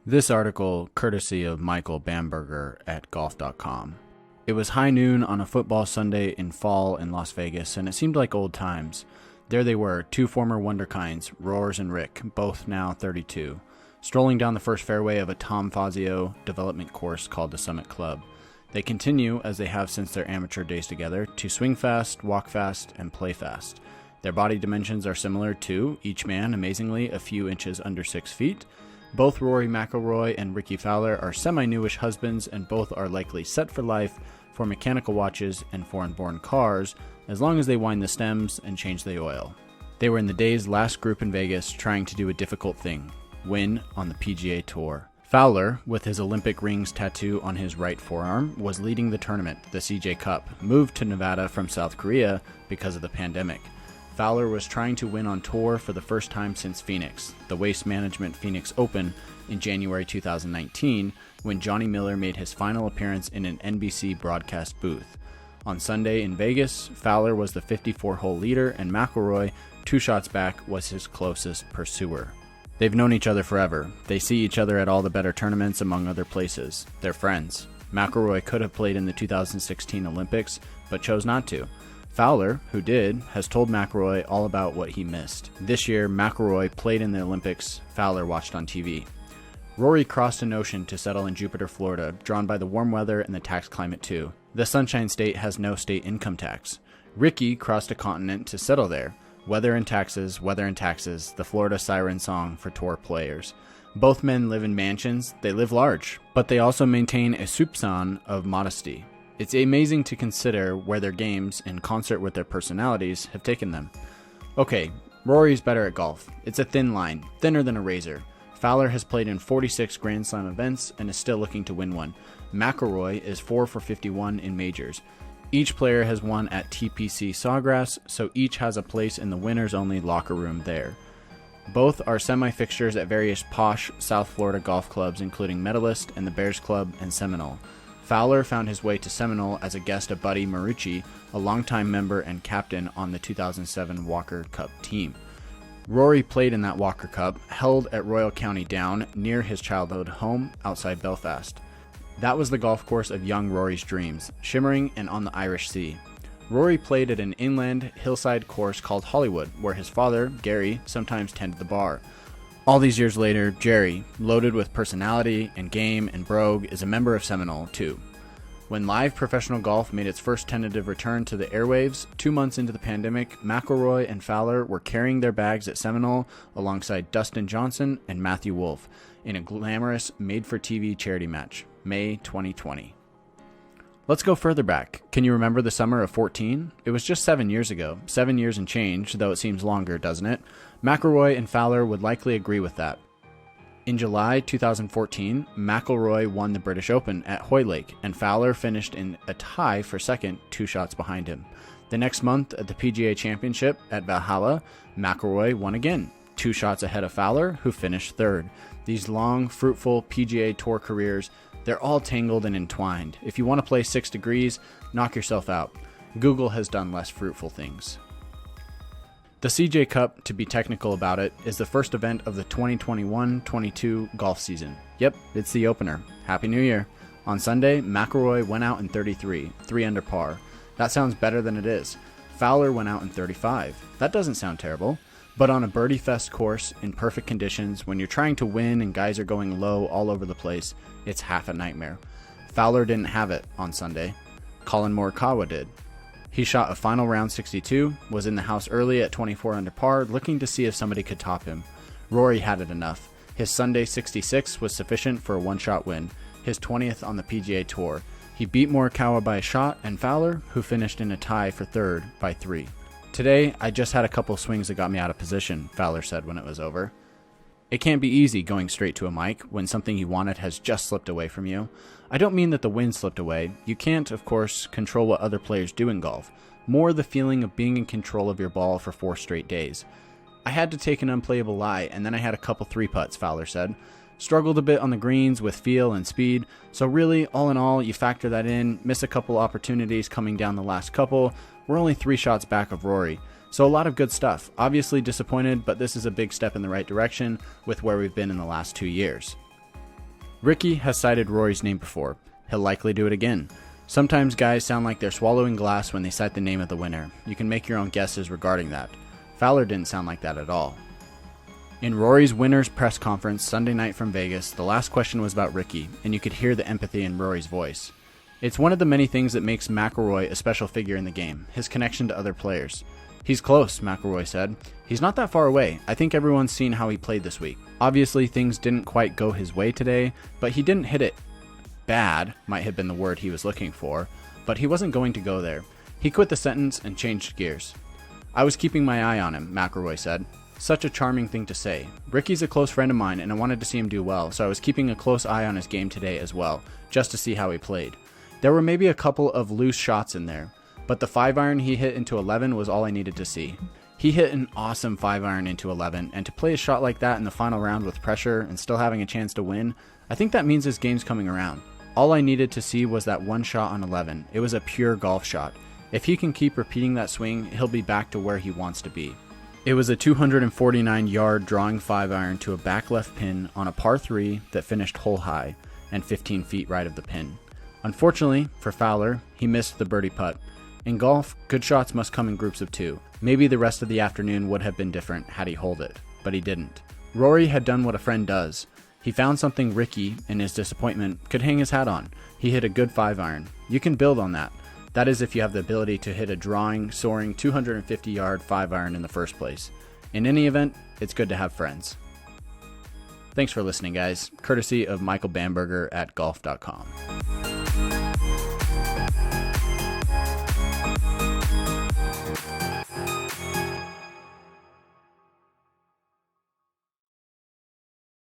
This article courtesy of Michael Bamberger at golf.com. It was high noon on a football Sunday in fall in Las Vegas, and it seemed like old times. There they were, two former wonderkinds, Roars and Rick, both now 32, strolling down the first fairway of a Tom Fazio development course called the Summit Club. They continue, as they have since their amateur days together, to swing fast, walk fast, and play fast. Their body dimensions are similar too, each man, amazingly, a few inches under 6 feet. Both Rory McIlroy and Rickie Fowler are semi-newish husbands, and both are likely set for life for mechanical watches and foreign-born cars, as long as they wind the stems and change the oil. They were in the day's last group in Vegas, trying to do a difficult thing: win on the PGA Tour. Fowler, with his Olympic rings tattoo on his right forearm, was leading the tournament, the CJ Cup, moved to Nevada from South Korea because of the pandemic. Fowler was trying to win on tour for the first time since Phoenix, the Waste Management Phoenix Open, in January 2019, when Johnny Miller made his final appearance in an NBC broadcast booth. On Sunday in Vegas, Fowler was the 54-hole leader, and McIlroy, 2 shots back, was his closest pursuer. They've known each other forever. They see each other at all the better tournaments, among other places. They're friends. McIlroy could have played in the 2016 Olympics, but chose not to. Fowler, who did, has told McIlroy all about what he missed. This year, McIlroy played in the Olympics, Fowler watched on TV. Rory crossed an ocean to settle in Jupiter, Florida, drawn by the warm weather and the tax climate too. The Sunshine State has no state income tax. Rickie crossed a continent to settle there. Weather and taxes, the Florida siren song for tour players. Both men live in mansions, they live large, but they also maintain a soupçon of modesty. It's amazing to consider where their games, in concert with their personalities, have taken them. Okay, Rory's better at golf. It's a thin line, thinner than a razor. Fowler has played in 46 Grand Slam events and is still looking to win one. McIlroy is 4 for 51 in majors. Each player has won at TPC Sawgrass, so each has a place in the winners-only locker room there. Both are semi-fixtures at various posh South Florida golf clubs, including Medalist and the Bears Club and Seminole. Fowler found his way to Seminole as a guest of Buddy Marucci, a longtime member and captain on the 2007 Walker Cup team. Rory played in that Walker Cup, held at Royal County Down, near his childhood home outside Belfast. That was the golf course of young Rory's dreams, shimmering and on the Irish Sea. Rory played at an inland hillside course called Hollywood, where his father, Gary, sometimes tended the bar. All these years later, Jerry, loaded with personality and game and brogue, is a member of Seminole, too. When live professional golf made its first tentative return to the airwaves, 2 months into the pandemic, McIlroy and Fowler were carrying their bags at Seminole alongside Dustin Johnson and Matthew Wolff in a glamorous made-for-TV charity match, May 2020. Let's go further back. Can you remember the summer of 14? It was just 7 years ago. 7 years and change, though it seems longer, doesn't it? McIlroy and Fowler would likely agree with that. In July 2014, McIlroy won the British Open at Hoylake, and Fowler finished in a tie for second, 2 shots behind him. The next month at the PGA Championship at Valhalla, McIlroy won again, 2 shots ahead of Fowler, who finished third. These long, fruitful PGA Tour careers, they're all tangled and entwined. If you want to play 6 degrees, knock yourself out. Google has done less fruitful things. The CJ Cup, to be technical about it, is the first event of the 2021-22 golf season. Yep, it's the opener. Happy New Year. On Sunday, McIlroy went out in 33, 3 under par. That sounds better than it is. Fowler went out in 35. That doesn't sound terrible. But on a birdie fest course, in perfect conditions, when you're trying to win and guys are going low all over the place, it's half a nightmare. Fowler didn't have it on Sunday. Colin Morikawa did. He shot a final round 62, was in the house early at 24 under par, looking to see if somebody could top him. Rory had it enough. His Sunday 66 was sufficient for a 1-shot win, his 20th on the PGA Tour. He beat Morikawa by a shot, and Fowler, who finished in a tie for third, by 3. Today, I just had a couple swings that got me out of position, Fowler said when it was over. It can't be easy going straight to a mic when something you wanted has just slipped away from you. I don't mean that the wind slipped away. You can't, of course, control what other players do in golf. More the feeling of being in control of your ball for 4 straight days. I had to take an unplayable lie, and then I had a couple 3-putts, Fowler said. Struggled a bit on the greens with feel and speed, so really, all in all, you factor that in, miss a couple opportunities coming down the last couple. We're only 3 shots back of Rory. So a lot of good stuff. Obviously disappointed, but this is a big step in the right direction with where we've been in the last 2 years. Rickie has cited Rory's name before. He'll likely do it again. Sometimes guys sound like they're swallowing glass when they cite the name of the winner. You can make your own guesses regarding that. Fowler didn't sound like that at all. In Rory's winner's press conference Sunday night from Vegas, the last question was about Rickie, and you could hear the empathy in Rory's voice. It's one of the many things that makes McIlroy a special figure in the game, his connection to other players. He's close, McIlroy said. He's not that far away. I think everyone's seen how he played this week. Obviously, things didn't quite go his way today, but he didn't hit it bad, might have been the word he was looking for, but he wasn't going to go there. He quit the sentence and changed gears. I was keeping my eye on him, McIlroy said. Such a charming thing to say. Rickie's a close friend of mine and I wanted to see him do well, so I was keeping a close eye on his game today as well, just to see how he played. There were maybe a couple of loose shots in there, but the 5-iron he hit into 11 was all I needed to see. He hit an awesome 5-iron into 11, and to play a shot like that in the final round with pressure and still having a chance to win, I think that means his game's coming around. All I needed to see was that one shot on 11. It was a pure golf shot. If he can keep repeating that swing, he'll be back to where he wants to be. It was a 249-yard drawing 5-iron to a back left pin on a par 3 that finished hole high and 15 feet right of the pin. Unfortunately for Fowler, he missed the birdie putt. In golf, good shots must come in groups of 2. Maybe the rest of the afternoon would have been different had he holed it, but he didn't. Rory had done what a friend does. He found something Rickie, in his disappointment, could hang his hat on. He hit a good 5-iron. You can build on that. That is if you have the ability to hit a drawing, soaring 250-yard 5-iron in the first place. In any event, it's good to have friends. Thanks for listening, guys. Courtesy of Michael Bamberger at golf.com.